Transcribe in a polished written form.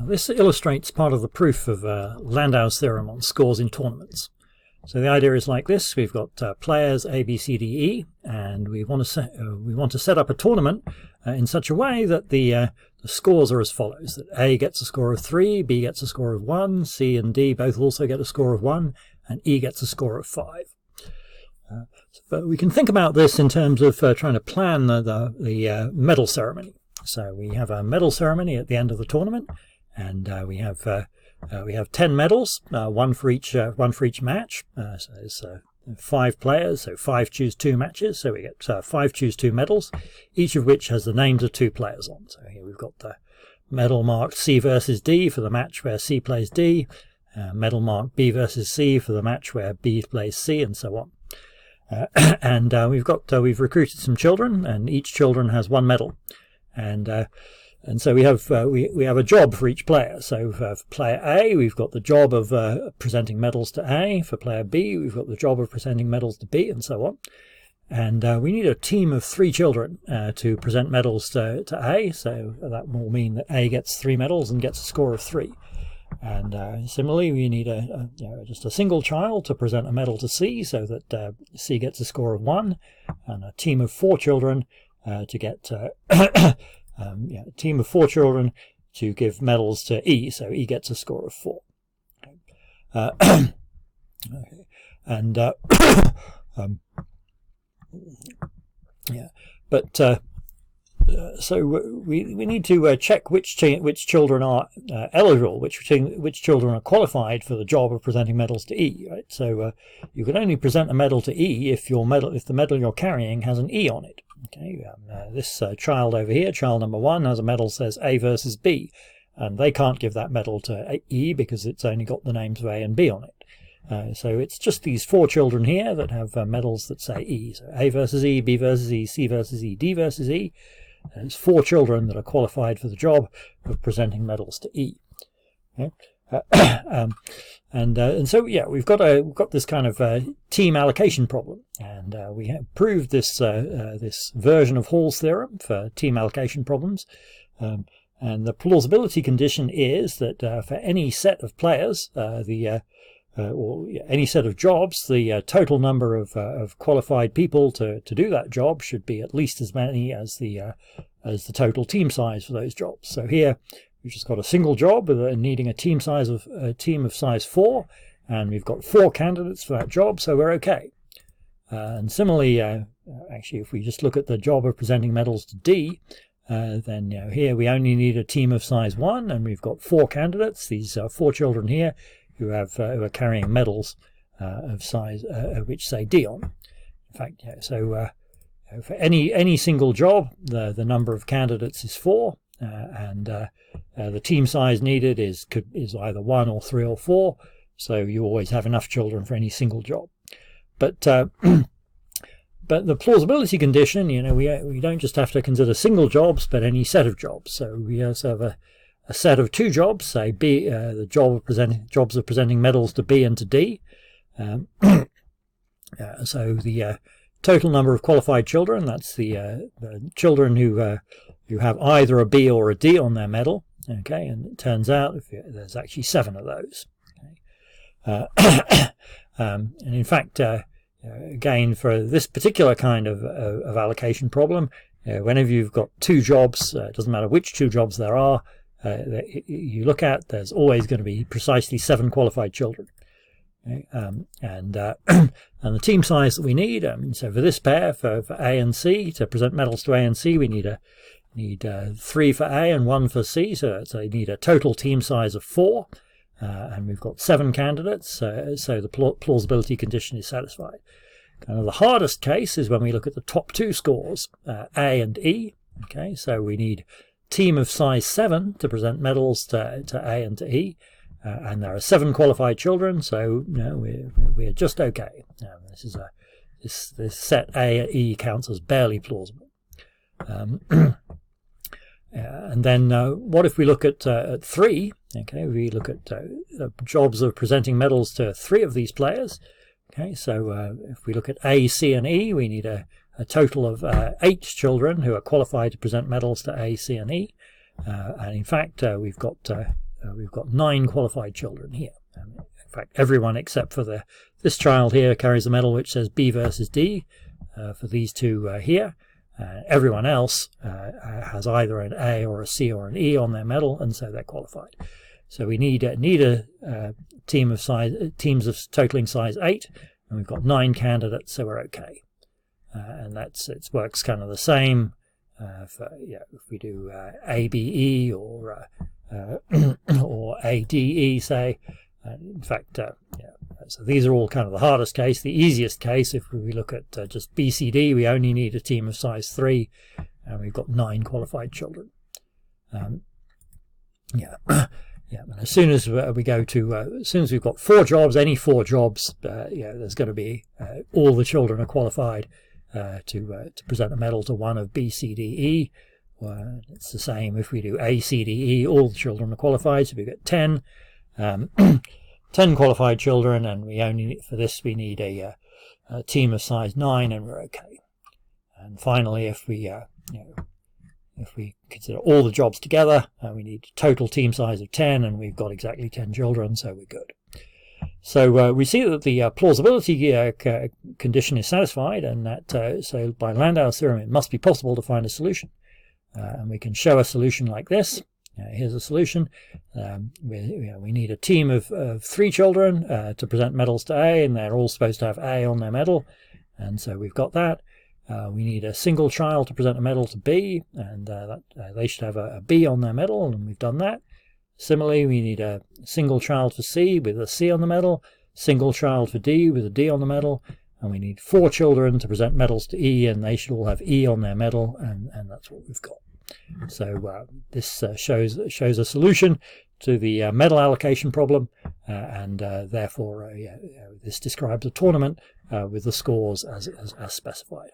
This illustrates part of the proof of Landau's theorem on scores in tournaments. So the idea is like this: we've got players A, B, C, D, E, and we want to set up a tournament in such a way that the scores are as follows: that A gets a score of 3, B gets a score of 1, C and D both also get a score of 1, and E gets a score of 5. But we can think about this in terms of trying to plan the medal ceremony. So we have a medal ceremony at the end of the tournament, and we have 10 medals, one for each match. So there's 5 players, so 5 choose 2 matches. So we get 5 choose 2 medals, each of which has the names of 2 players on. So here we've got the medal marked C versus D for the match where C plays D, medal marked B versus C for the match where B plays C, and so on. And we've recruited some children, and each children has 1 medal. And so we have a job for each player. So for player A, we've got the job of presenting medals to A. For player B, we've got the job of presenting medals to B, and so on. And we need a team of 3 children to present medals to A. So that will mean that A gets 3 medals and gets a score of 3. And similarly, we need just a single child to present a medal to C, so that C gets a score of 1, and a team of 4 children to get a team of 4 children to give medals to E, so E gets a score of 4. Okay. And so we need to check which children are eligible, which children are qualified for the job of presenting medals to E. Right. So you can only present a medal to E if the medal you're carrying has an E on it. Okay. This child over here, child number 1, has a medal that says A versus B, and they can't give that medal to E because it's only got the names of A and B on it. So it's just these 4 children here that have medals that say E. So A versus E, B versus E, C versus E, D versus E. There's 4 children that are qualified for the job of presenting medals to E. Okay. And so we've got this kind of team allocation problem, and we have proved this this version of Hall's theorem for team allocation problems. And the plausibility condition is that for any set of players, or any set of jobs, the total number of qualified people to do that job should be at least as many as the total team size for those jobs. So here we've just got a single job needing a team of size 4, and we've got 4 candidates for that job, so we're okay. And similarly, actually, if we just look at the job of presenting medals to D, then here we only need a team of size 1, and we've got 4 candidates. These 4 children here who are carrying medals of size which say D on. In fact, so for any single job, the number of candidates is 4, and the team size needed is either 1 or 3 or 4. So you always have enough children for any single job. But but the plausibility condition, we don't just have to consider single jobs, but any set of jobs. So we also have a set of 2 jobs, say B, the jobs of presenting medals to B and to D. So the total number of qualified children, that's the children who have either a B or a D on their medal. Okay, and it turns out there's actually 7 of those. Okay. And in fact, again, for this particular kind of allocation problem, whenever you've got 2 jobs, it doesn't matter which 2 jobs there are, you look at, there's always going to be precisely 7 qualified children. Okay? And the team size that we need, so for this pair, for A and C, to present medals to A and C, we need 3 for A and 1 for C, so you need a total team size of 4, and we've got 7 candidates, so the plausibility condition is satisfied. Kind of the hardest case is when we look at the top 2 scores, A and E. Okay, so we need team of size 7 to present medals to A and to E, and there are 7 qualified children, so we're just okay. This set A E counts as barely plausible. And then what if we look at 3? Okay, we look at jobs of presenting medals to 3 of these players. Okay, so if we look at A, C, and E, we need a total of 8 children who are qualified to present medals to A, C, and E. And in fact, we've got we've got 9 qualified children here. In fact, everyone except for this child here carries a medal which says B versus D for these two here. Everyone else has either an A or a C or an E on their medal, and so they're qualified. So we need a teams of totaling size 8, and we've got 9 candidates, so we're okay. And it works kind of the same if we do ABE or ADE, say. In fact, so these are all kind of the hardest case. The easiest case, if we look at just BCD, we only need a team of size 3, and we've got 9 qualified children. And as soon as we go to, as soon as we've got 4 jobs, any 4 jobs, there's going to be all the children are qualified to present a medal to one of B, C, D, E. It's the same if we do A, C, D, E. All the children are qualified, so we get 10. 10 qualified children, and we only for this we need a team of size 9, and we're okay. And finally, if we consider all the jobs together, we need a total team size of 10, and we've got exactly 10 children, so we're good. So we see that the plausibility condition is satisfied, and that so by Landau's theorem it must be possible to find a solution, and we can show a solution like this. Here's a solution. We need a team of 3 children to present medals to A, and they're all supposed to have A on their medal, and so we've got that. We need a single child to present a medal to B, and they should have a B on their medal, and we've done that. Similarly, we need a single child for C with a C on the medal, single child for D with a D on the medal, and we need 4 children to present medals to E, and they should all have E on their medal, and that's what we've got. So this shows a solution to the medal allocation problem, and therefore this describes a tournament with the scores as specified.